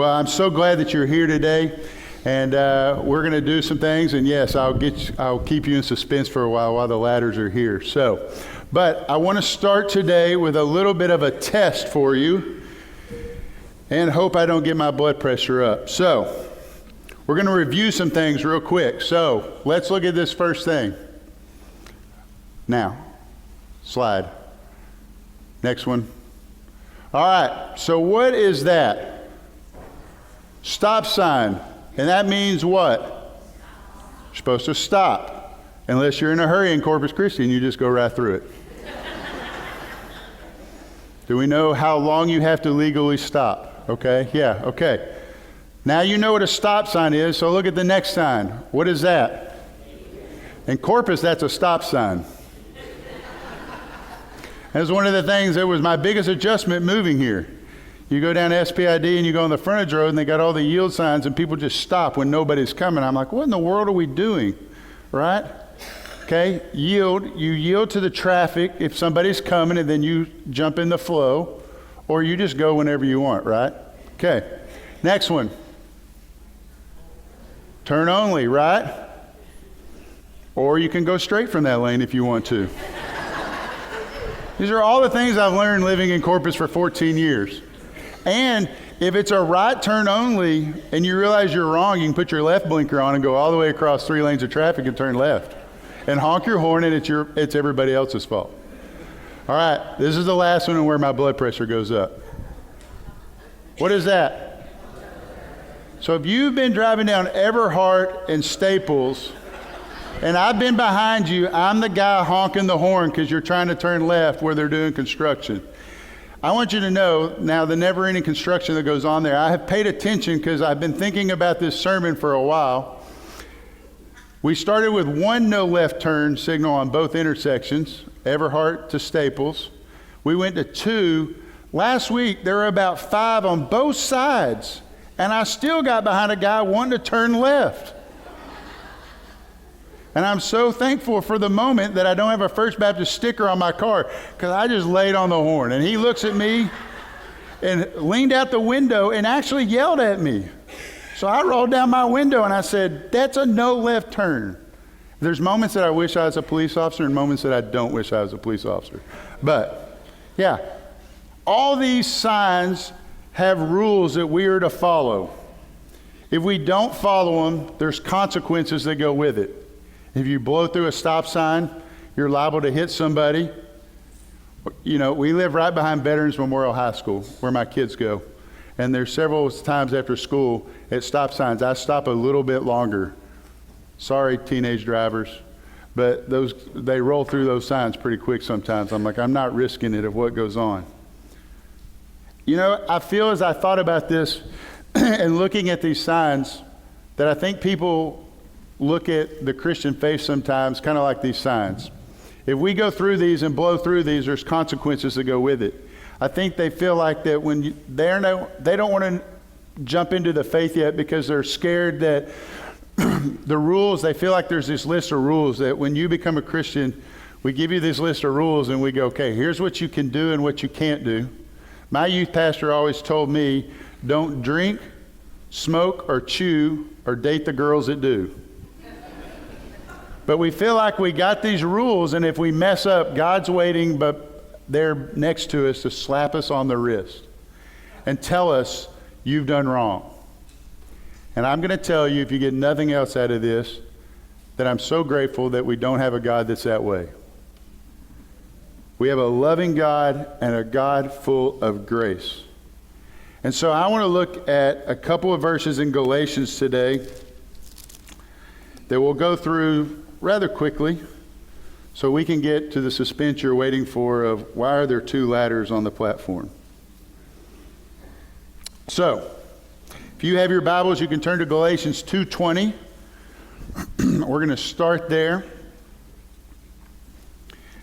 Well, I'm so glad that you're here today, and we're going to do some things. And yes, I'll keep you in suspense for a while the ladders are here. But I want to start today with a little bit of a test for you, and hope I don't get my blood pressure up. So we're going to review some things real quick. So let's look at this first thing. Now, slide. Next one. All right, so what is that? Stop sign. And that means what? You're supposed to stop. Unless you're in a hurry in Corpus Christi and you just go right through it. Do we know how long you have to legally stop? Okay, yeah, okay. Now you know what a stop sign is, so look at the next sign. What is that? In Corpus, that's a stop sign. That's one of the things that was my biggest adjustment moving here. You go down to SPID and you go on the frontage road and they got all the yield signs and people just stop when nobody's coming. I'm like, what in the world are we doing? Right? Okay, yield. You yield to the traffic if somebody's coming, and then you jump in the flow, or you just go whenever you want, right? Okay, next one. Turn only, right? Or you can go straight from that lane if you want to. These are all the things I've learned living in Corpus for 14 years. And if it's a right turn only and you realize you're wrong, you can put your left blinker on and go all the way across 3 lanes of traffic and turn left. And honk your horn, and it's everybody else's fault. All right, this is the last one and where my blood pressure goes up. What is that? So if you've been driving down Everhart and Staples, and I've been behind you, I'm the guy honking the horn because you're trying to turn left where they're doing construction. I want you to know now the never-ending construction that goes on there. I have paid attention because I've been thinking about this sermon for a while. We started with 1 no left turn signal on both intersections, Everhart to Staples. We went to 2. Last week, there were about 5 on both sides, and I still got behind a guy wanting to turn left. And I'm so thankful for the moment that I don't have a First Baptist sticker on my car, because I just laid on the horn. And he looks at me and leaned out the window and actually yelled at me. So I rolled down my window and I said, that's a no left turn. There's moments that I wish I was a police officer and moments that I don't wish I was a police officer. But yeah, all these signs have rules that we are to follow. If we don't follow them, there's consequences that go with it. If you blow through a stop sign, you're liable to hit somebody. You know, we live right behind Veterans Memorial High School, where my kids go. And there's several times after school at stop signs, I stop a little bit longer. Sorry, teenage drivers, but they roll through those signs pretty quick sometimes. I'm like, I'm not risking it of what goes on. You know, I feel as I thought about this and looking at these signs, that I think people look at the Christian faith sometimes kind of like these signs. If we go through these and blow through these, there's consequences that go with it. I think they feel like that when they don't want to jump into the faith yet because they're scared that the rules, they feel like there's this list of rules that when you become a Christian, we give you this list of rules and we go, okay, here's what you can do and what you can't do. My youth pastor always told me, don't drink, smoke, or chew, or date the girls that do. But we feel like we got these rules, and if we mess up, God's waiting, but they're next to us to slap us on the wrist and tell us you've done wrong. And I'm going to tell you, if you get nothing else out of this, that I'm so grateful that we don't have a God that's that way. We have a loving God and a God full of grace. And so I want to look at a couple of verses in Galatians today that we'll go through rather quickly so we can get to the suspense you're waiting for of why are there 2 ladders on the platform. So, if you have your Bibles, you can turn to Galatians 2:20. We're going to start there.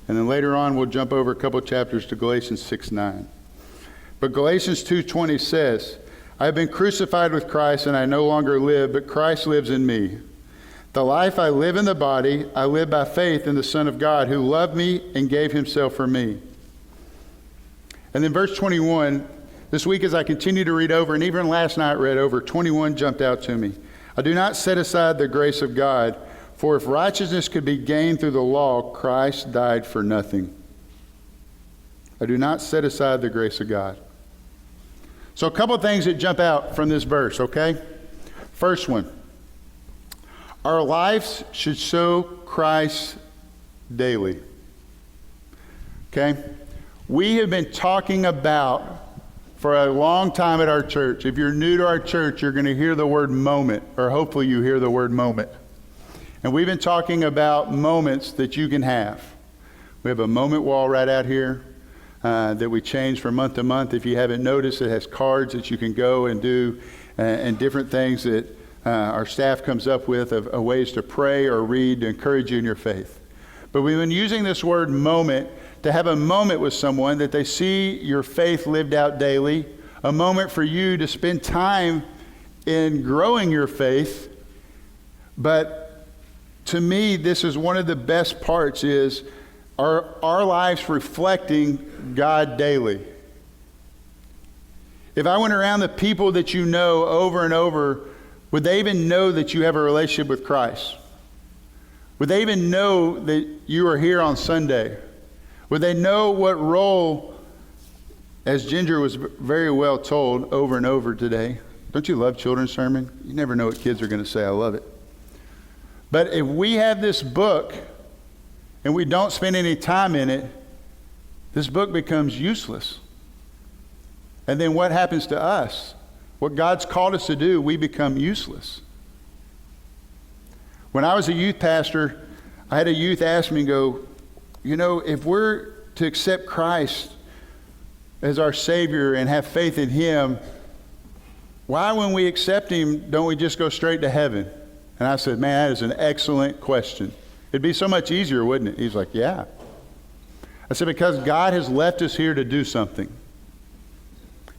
And then later on, we'll jump over a couple chapters to Galatians 6:9. But Galatians 2:20 says, I have been crucified with Christ, and I no longer live, but Christ lives in me. The life I live in the body, I live by faith in the Son of God, who loved me and gave himself for me. And then verse 21 This week as I continue to read over, and even last night read over, 21 jumped out to me. I do not set aside the grace of God, for if righteousness could be gained through the law, Christ died for nothing. I do not set aside the grace of God. So a couple of things that jump out from this verse, okay? First one, our lives should show Christ daily. Okay? We have been talking about for a long time at our church. If you're new to our church, you're going to hear the word moment, or hopefully you hear the word moment. And we've been talking about moments that you can have. We have a moment wall right out here that we change from month to month. If you haven't noticed, it has cards that you can go and do and different things that our staff comes up with of ways to pray or read to encourage you in your faith. But we've been using this word moment to have a moment with someone that they see your faith lived out daily, a moment for you to spend time in growing your faith. But to me, this is one of the best parts is our lives reflecting God daily. If I went around the people that you know over and over, would they even know that you have a relationship with Christ? Would they even know that you are here on Sunday? Would they know what role, as Ginger was very well told over and over today? Don't you love children's sermon? You never know what kids are going to say. I love it. But if we have this book and we don't spend any time in it, this book becomes useless. And then what happens to us? What God's called us to do, we become useless. When I was a youth pastor, I had a youth ask me, go, you know, if we're to accept Christ as our Savior and have faith in Him, why when we accept Him, don't we just go straight to heaven? And I said, man, that is an excellent question. It'd be so much easier, wouldn't it? He's like, yeah. I said, because God has left us here to do something.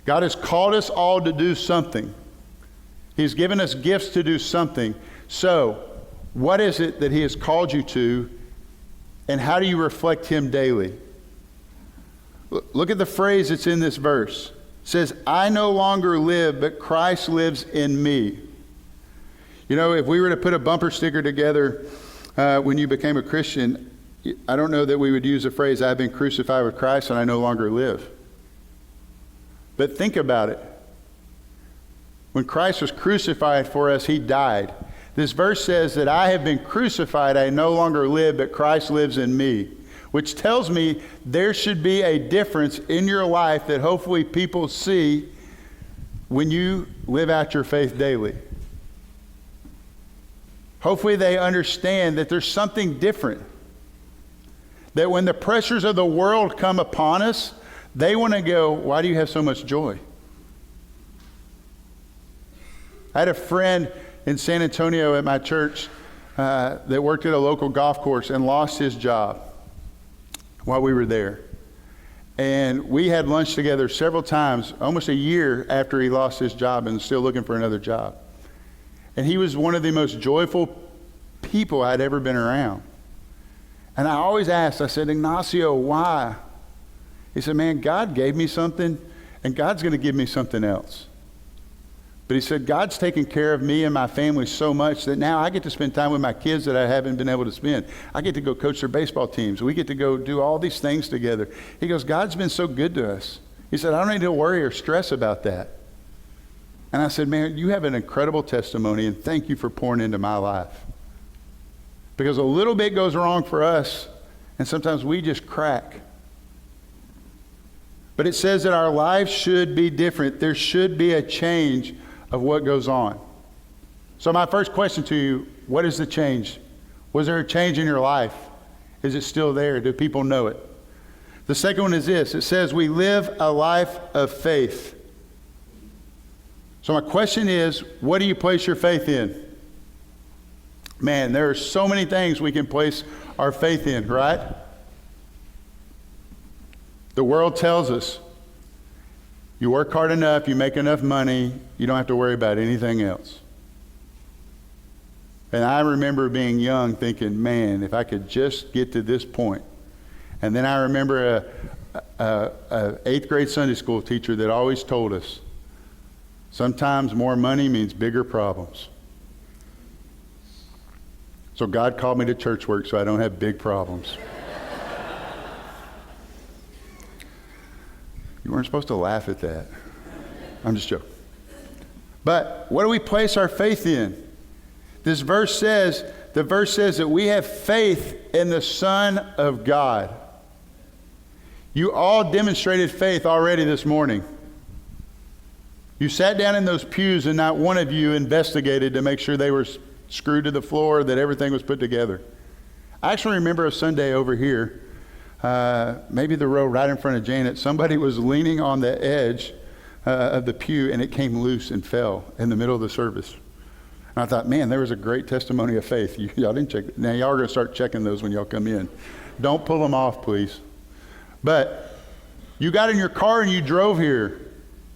God has called us all to do something. He's given us gifts to do something. So, what is it that He has called you to, and how do you reflect Him daily? Look at the phrase that's in this verse. It says, I no longer live, but Christ lives in me. You know, if we were to put a bumper sticker together when you became a Christian, I don't know that we would use the phrase, I've been crucified with Christ and I no longer live. But think about it. When Christ was crucified for us, He died. This verse says that I have been crucified, I no longer live, but Christ lives in me. Which tells me there should be a difference in your life that hopefully people see when you live out your faith daily. Hopefully they understand that there's something different. That when the pressures of the world come upon us, they want to go, why do you have so much joy? I had a friend in San Antonio at my church that worked at a local golf course and lost his job while we were there. And we had lunch together several times, almost a year after he lost his job and still looking for another job. And he was one of the most joyful people I'd ever been around. And I always asked, I said, Ignacio, why? He said, man, God gave me something, and God's going to give me something else. But he said, God's taken care of me and my family so much that now I get to spend time with my kids that I haven't been able to spend. I get to go coach their baseball teams. We get to go do all these things together. He goes, God's been so good to us. He said, I don't need to worry or stress about that. And I said, man, you have an incredible testimony, and thank you for pouring into my life. Because a little bit goes wrong for us, and sometimes we just crack. But it says that our lives should be different. There should be a change of what goes on. So my first question to you, what is the change? Was there a change in your life? Is it still there? Do people know it? The second one is this. It says we live a life of faith. So my question is, what do you place your faith in? Man, there are so many things we can place our faith in, right? The world tells us, you work hard enough, you make enough money, you don't have to worry about anything else. And I remember being young thinking, man, if I could just get to this point. And then I remember a 8th grade Sunday school teacher that always told us, sometimes more money means bigger problems. So God called me to church work so I don't have big problems. You weren't supposed to laugh at that. I'm just joking. But what do we place our faith in? The verse says that we have faith in the Son of God. You all demonstrated faith already this morning. You sat down in those pews and not one of you investigated to make sure they were screwed to the floor, that everything was put together. I actually remember a Sunday over here, maybe the row right in front of Janet, somebody was leaning on the edge of the pew and it came loose and fell in the middle of the service. And I thought, man, there was a great testimony of faith. Y'all didn't check it. Now y'all are going to start checking those when y'all come in. Don't pull them off, please. But you got in your car and you drove here.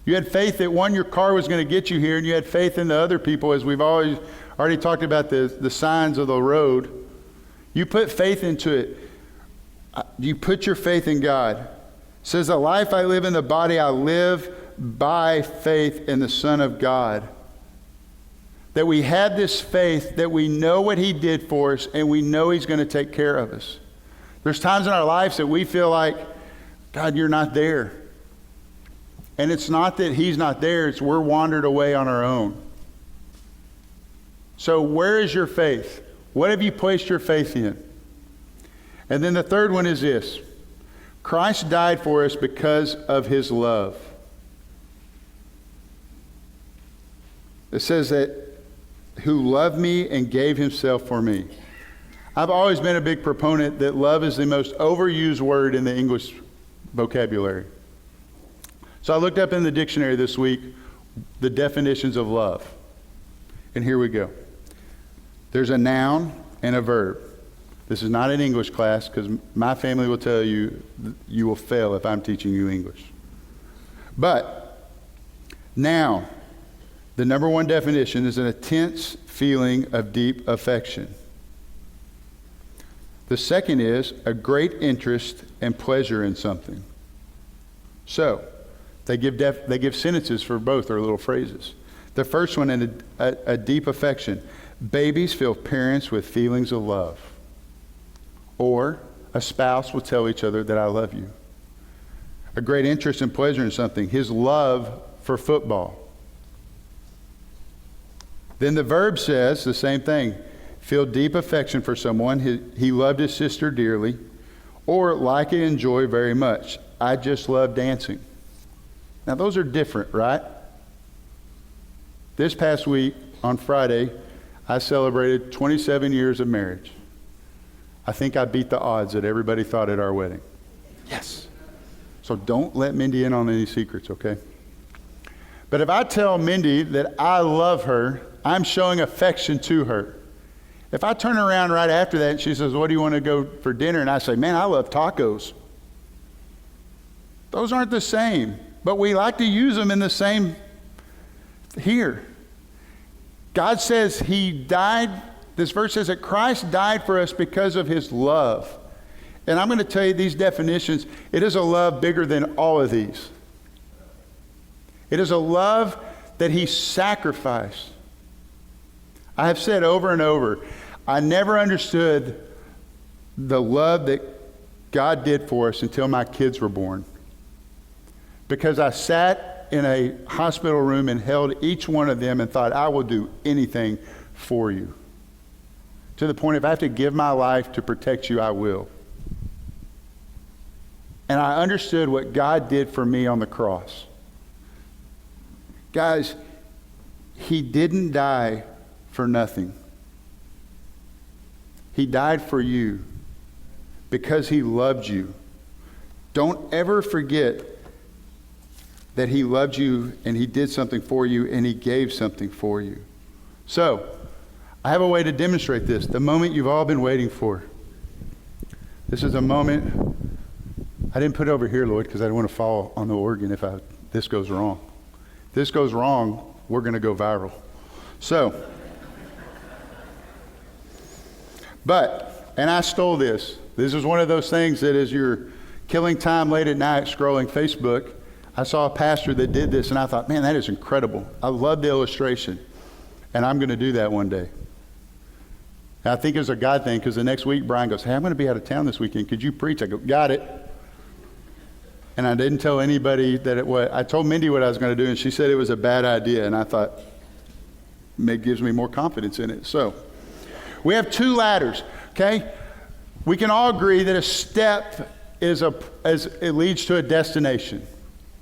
You had faith that one, your car was going to get you here, and you had faith in the other people, as we've already talked about the signs of the road. You put faith into it. You put your faith in God. It says, the life I live in the body, I live by faith in the Son of God. That we have this faith that we know what He did for us, and we know He's going to take care of us. There's times in our lives that we feel like, God, you're not there. And it's not that He's not there, it's we're wandered away on our own. So where is your faith? What have you placed your faith in? And then the third one is this. Christ died for us because of His love. It says that, who loved me and gave Himself for me. I've always been a big proponent that love is the most overused word in the English vocabulary. So I looked up in the dictionary this week the definitions of love. And here we go. There's a noun and a verb. This is not an English class because my family will tell you you will fail if I'm teaching you English. But noun, the number one definition is an intense feeling of deep affection. The second is a great interest and pleasure in something. So, they give sentences for both, or little phrases. The first one, a deep affection. Babies feel parents with feelings of love. Or a spouse will tell each other that I love you. A great interest and pleasure in something. His love for football. Then the verb says the same thing. Feel deep affection for someone. He loved his sister dearly. Or like and enjoy very much. I just love dancing. Now those are different, right? This past week, on Friday, I celebrated 27 years of marriage. I think I beat the odds that everybody thought at our wedding. Yes. So don't let Mindy in on any secrets, okay? But if I tell Mindy that I love her, I'm showing affection to her. If I turn around right after that and she says, what do you want to go for dinner? And I say, man, I love tacos. Those aren't the same, but we like to use them in the same here. God says He died, this verse says that Christ died for us because of His love. And I'm going to tell you these definitions. It is a love bigger than all of these. It is a love that He sacrificed. I have said over and over, I never understood the love that God did for us until my kids were born. Because I sat in a hospital room and held each one of them and thought, I will do anything for you. To the point, if I have to give my life to protect you, I will. And I understood what God did for me on the cross. Guys, He didn't die for nothing. He died for you because He loved you. Don't ever forget that He loved you and He did something for you and He gave something for you. So, I have a way to demonstrate this, the moment you've all been waiting for. This is a moment, I didn't put it over here, Lloyd, because I don't want to fall on the organ if this goes wrong. If this goes wrong, we're going to go viral. So, and I stole this. This is one of those things that as you're killing time late at night scrolling Facebook, I saw a pastor that did this, and I thought, man, that is incredible. I love the illustration, and I'm going to do that one day. And I think it's a God thing, because the next week Brian goes, hey, I'm going to be out of town this weekend. Could you preach? I go, got it. And I didn't tell anybody that it was. I told Mindy what I was going to do, and she said it was a bad idea, and I thought, it gives me more confidence in it. So we have 2 ladders, okay? We can all agree that a step it leads to a destination.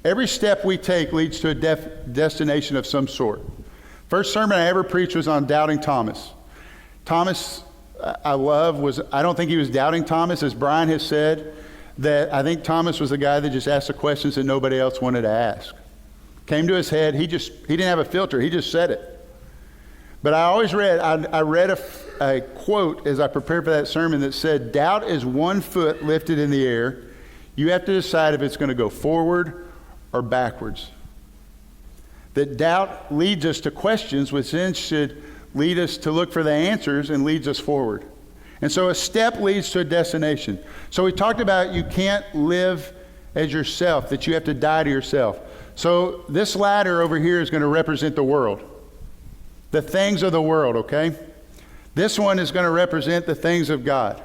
Every step we take leads to a destination of some sort. First sermon I ever preached was on doubting Thomas. Thomas, I don't think he was doubting Thomas, as Brian has said, that I think Thomas was the guy that just asked the questions that nobody else wanted to ask. Came to his head, he didn't have a filter, he just said it. But I read a quote as I prepared for that sermon that said, doubt is 1 foot lifted in the air. You have to decide if it's going to go forward or backwards. That doubt leads us to questions, which then should lead us to look for the answers and leads us forward. And so a step leads to a destination. So we talked about you can't live as yourself, that you have to die to yourself. So this ladder over here is going to represent the world. The things of the world, okay? This one is going to represent the things of God,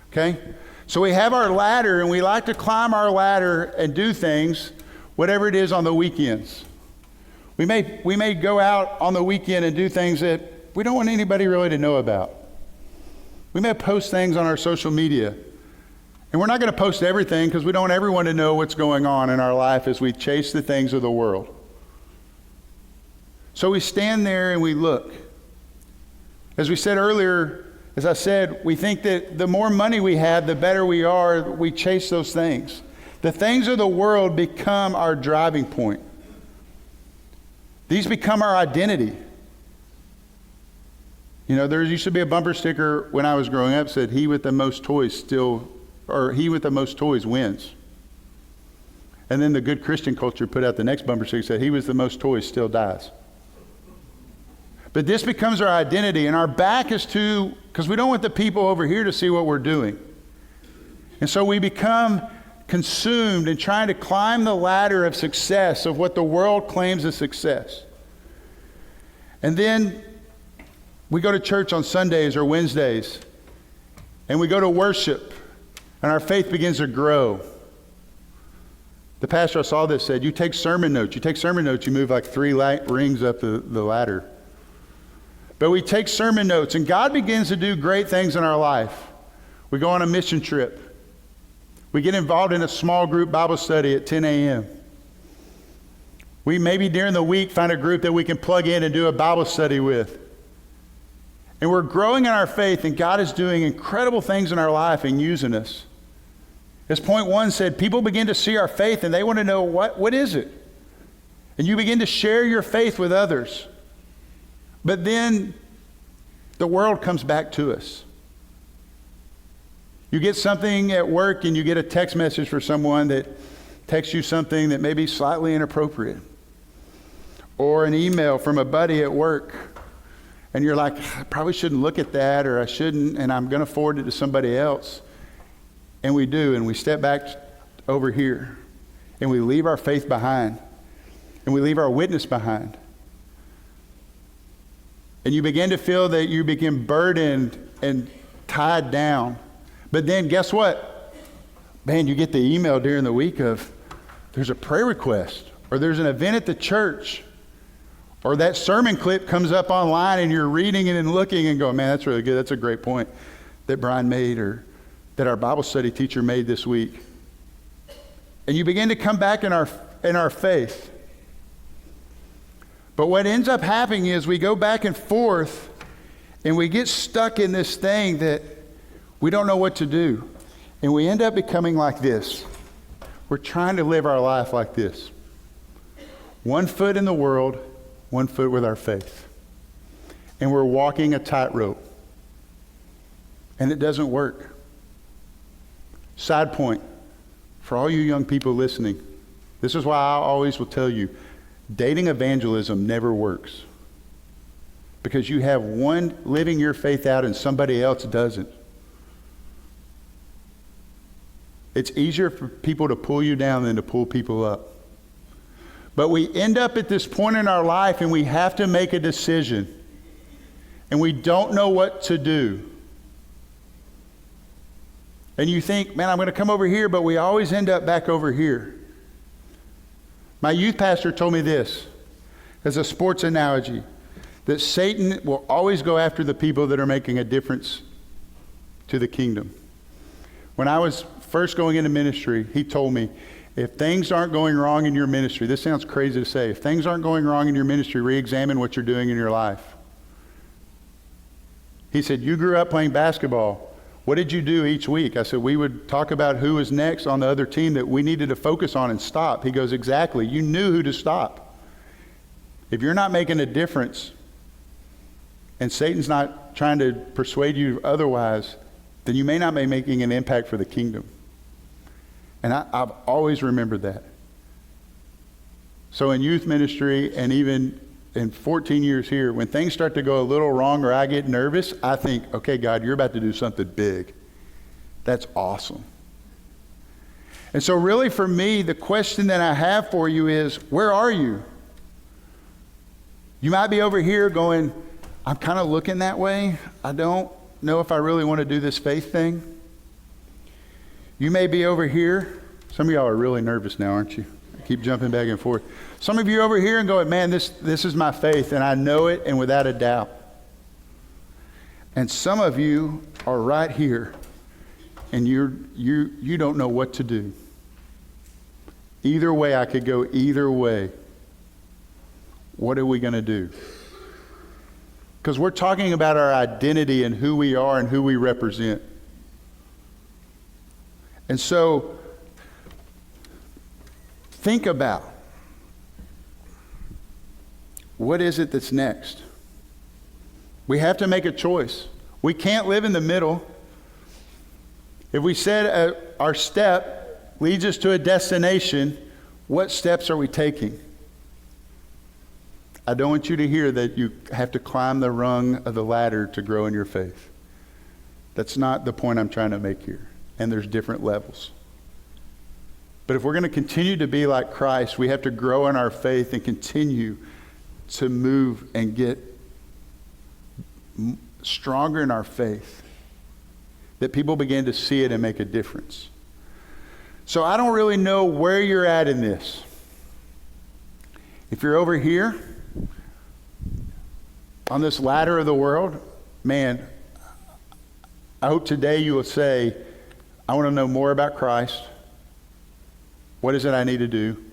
okay? So we have our ladder, and we like to climb our ladder and do things, whatever it is, on the weekends. We may go out on the weekend and do things that we don't want anybody really to know about. We may post things on our social media. And we're not going to post everything because we don't want everyone to know what's going on in our life as we chase the things of the world. So we stand there and we look. As we said earlier, as I said, we think that the more money we have, the better we are. We chase those things. The things of the world become our driving point. These become our identity. You know, there used to be a bumper sticker when I was growing up that said, he with the most toys wins. And then the good Christian culture put out the next bumper sticker that said, he with the most toys still dies. But this becomes our identity, and our back is to, because we don't want the people over here to see what we're doing. And so we become consumed in trying to climb the ladder of success, of what the world claims as success. And then we go to church on Sundays or Wednesdays, and we go to worship, and our faith begins to grow. The pastor I saw this said, you take sermon notes. You move like 3 rings up the ladder. But we take sermon notes, and God begins to do great things in our life. We go on a mission trip. We get involved in a small group Bible study at 10 a.m. We maybe during the week find a group that we can plug in and do a Bible study with. And we're growing in our faith, and God is doing incredible things in our life and using us. As point 1 said, people begin to see our faith, and they want to know, what is it? And you begin to share your faith with others. But then the world comes back to us. You get something at work, and you get a text message for someone that texts you something that may be slightly inappropriate. Or an email from a buddy at work. And you're like, I probably shouldn't look at that, or I shouldn't, and I'm going to forward it to somebody else. And we do, and we step back over here, and we leave our faith behind, and we leave our witness behind. And you begin to feel that you begin burdened and tied down. But then guess what? Man, you get the email during the week of, there's a prayer request, or there's an event at the church, or that sermon clip comes up online and you're reading it and looking and going, man, that's really good. That's a great point that Brian made, or that our Bible study teacher made this week. And you begin to come back in our faith. But what ends up happening is we go back and forth, and we get stuck in this thing that we don't know what to do. And we end up becoming like this. We're trying to live our life like this. 1 foot in the world, 1 foot with our faith. And we're walking a tightrope. And it doesn't work. Side point, for all you young people listening, this is why I always will tell you, dating evangelism never works. Because you have one living your faith out and somebody else doesn't. It's easier for people to pull you down than to pull people up. But we end up at this point in our life and we have to make a decision. And we don't know what to do. And you think, man, I'm going to come over here, but we always end up back over here. My youth pastor told me this as a sports analogy, that Satan will always go after the people that are making a difference to the kingdom. When I was first going into ministry, he told me, if things aren't going wrong in your ministry, this sounds crazy to say, if things aren't going wrong in your ministry, re-examine what you're doing in your life. He said, you grew up playing basketball. What did you do each week? I said, we would talk about who was next on the other team that we needed to focus on and stop. He goes, exactly. You knew who to stop. If you're not making a difference and Satan's not trying to persuade you otherwise, then you may not be making an impact for the kingdom. And I've always remembered that. So in youth ministry and even in 14 years here, when things start to go a little wrong or I get nervous, I think, okay, God, you're about to do something big. That's awesome. And so really for me, the question that I have for you is, where are you? You might be over here going, I'm kind of looking that way. I don't know if I really want to do this faith thing. You may be over here. Some of y'all are really nervous now, aren't you? I keep jumping back and forth. Some of you are over here and going, man, this is my faith, and I know it, and without a doubt. And some of you are right here, and you don't know what to do. Either way, I could go either way. What are we going to do? Because we're talking about our identity and who we are and who we represent. And so, think about, what is it that's next? We have to make a choice. We can't live in the middle. If we said our step leads us to a destination, what steps are we taking? I don't want you to hear that you have to climb the rung of the ladder to grow in your faith. That's not the point I'm trying to make here. And there's different levels. But if we're going to continue to be like Christ, we have to grow in our faith and continue to move and get stronger in our faith, that people begin to see it and make a difference. So I don't really know where you're at in this. If you're over here on this ladder of the world, man, I hope today you will say, I want to know more about Christ. What is it I need to do?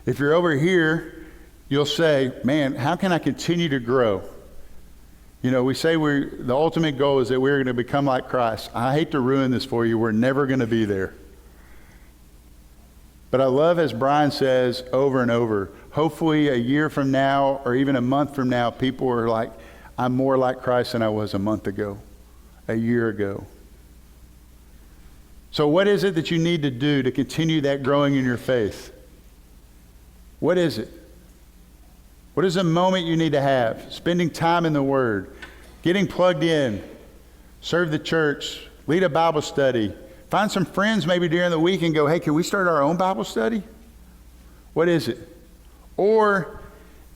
If you're over here, you'll say, man, how can I continue to grow? You know, we say the ultimate goal is that we're going to become like Christ. I hate to ruin this for you. We're never going to be there. But I love, as Brian says over and over, hopefully a year from now or even a month from now, people are like, I'm more like Christ than I was a month ago, a year ago. So what is it that you need to do to continue that growing in your faith? What is it? What is a moment you need to have? Spending time in the Word, getting plugged in, serve the church, lead a Bible study, find some friends maybe during the week and go, hey, can we start our own Bible study? What is it? Or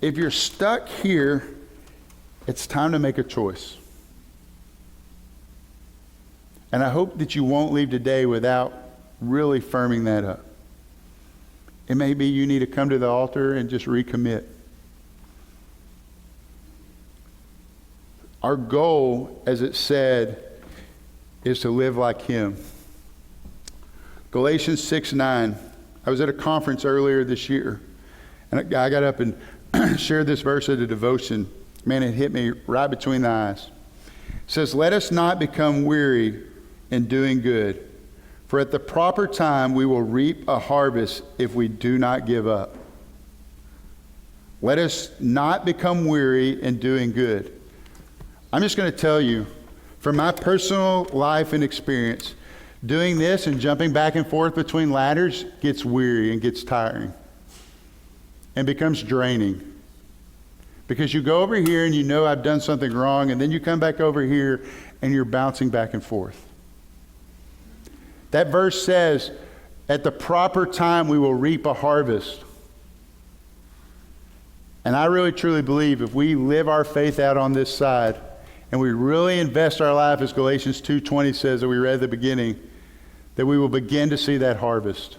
if you're stuck here, it's time to make a choice. And I hope that you won't leave today without really firming that up. It may be you need to come to the altar and just recommit. Our goal, as it said, is to live like Him. Galatians 6:9. I was at a conference earlier this year, and a guy got up and shared this verse of the devotion. Man, it hit me right between the eyes. It says, let us not become weary in doing good, for at the proper time we will reap a harvest if we do not give up. Let us not become weary in doing good. I'm just going to tell you, from my personal life and experience, doing this and jumping back and forth between ladders gets weary and gets tiring and becomes draining. Because you go over here and you know I've done something wrong, and then you come back over here and you're bouncing back and forth. That verse says, at the proper time we will reap a harvest. And I really truly believe if we live our faith out on this side and we really invest our life, as Galatians 2:20 says that we read at the beginning, that we will begin to see that harvest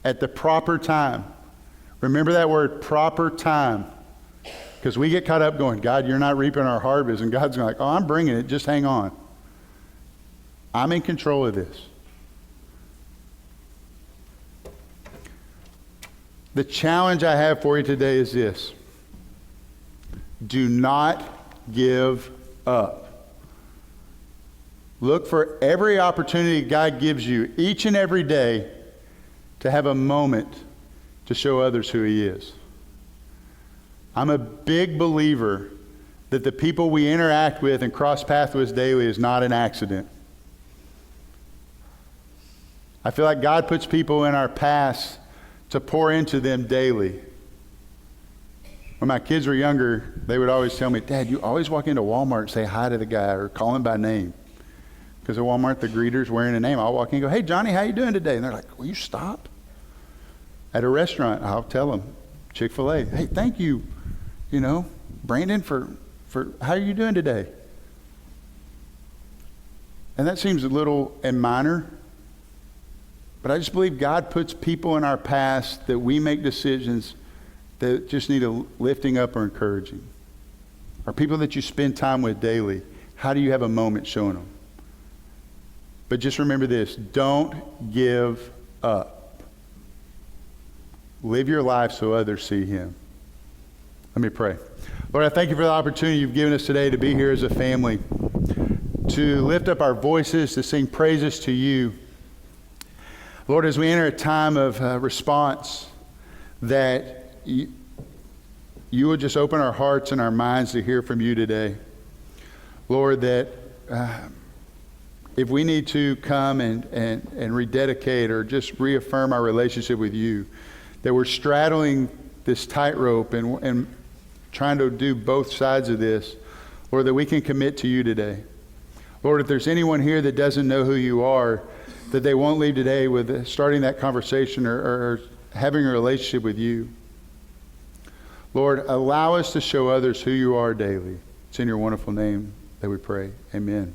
at the proper time. Remember that word, proper time. Because we get caught up going, God, you're not reaping our harvest. And God's like, oh, I'm bringing it. Just hang on. I'm in control of this. The challenge I have for you today is this. Do not give up. Look for every opportunity God gives you each and every day to have a moment to show others who He is. I'm a big believer that the people we interact with and cross paths with daily is not an accident. I feel like God puts people in our paths to pour into them daily. When my kids were younger, they would always tell me, Dad, you always walk into Walmart and say hi to the guy or call him by name. Because at Walmart, the greeter's wearing a name. I'll walk in and go, hey, Johnny, how you doing today? And they're like, will you stop? At a restaurant, I'll tell them, Chick-fil-A, hey, thank you, Brandon, for how are you doing today? And that seems a little and minor, but I just believe God puts people in our past that we make decisions that just need a lifting up or encouraging. Or people that you spend time with daily. How do you have a moment showing them? But just remember this, don't give up. Live your life so others see Him. Let me pray. Lord, I thank you for the opportunity you've given us today to be here as a family, to lift up our voices, to sing praises to you. Lord, as we enter a time of response, that you would just open our hearts and our minds to hear from you today. Lord, that if we need to come and rededicate or just reaffirm our relationship with you, that we're straddling this tightrope and trying to do both sides of this, Lord, that we can commit to you today. Lord, if there's anyone here that doesn't know who you are, that they won't leave today with starting that conversation or having a relationship with you. Lord, allow us to show others who you are daily. It's in your wonderful name that we pray. Amen.